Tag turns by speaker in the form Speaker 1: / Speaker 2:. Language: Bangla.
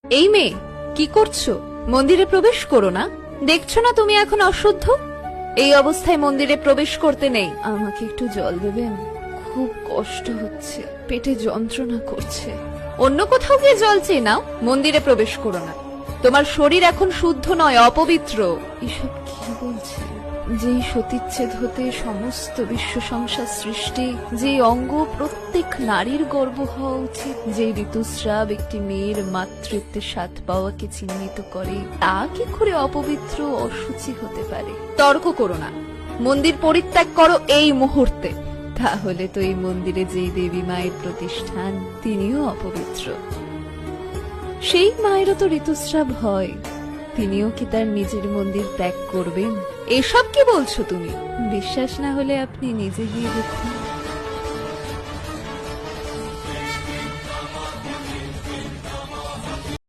Speaker 1: এই মেয়ে, কি করছো? মন্দিরে প্রবেশ করো না। দেখছো না তুমি এখন অশুদ্ধ? এই অবস্থায় মন্দিরে প্রবেশ করতে নেই। আমাকে একটু জল দেবেন? খুব কষ্ট হচ্ছে, পেটে যন্ত্রণা করছে। অন্য কোথাও গিয়ে জল চেয়ে নাও, মন্দিরে প্রবেশ করো না। তোমার শরীর এখন শুদ্ধ নয়, অপবিত্র। এসব কি বলছে? যেই সতীচ্ছেদ হতে সমস্ত বিশ্ব সংসার সৃষ্টি, যে অঙ্গ প্রত্যেক নারীর গর্ব হওয়া উচিত, যে ঋতুস্রাব একটি মেয়ের মাতৃত্বের স্বাদ পাওয়াকে চিহ্নিত করে, তা কি করে অপবিত্র অসুচি হতে পারে? তর্ক করো না, মন্দির পরিত্যাগ করো এই মুহূর্তে। তাহলে তো এই মন্দিরে যেই দেবী মায়ের প্রতিষ্ঠান, তিনিও অপবিত্র। সেই মায়েরও তো ঋতুস্রাব হয়, তিনিও কি তার নিজের মন্দির ত্যাগ করবেন? এসব কি বলছো তুমি? বিশ্বাস না হলে আপনি নিজে গিয়ে দেখুন।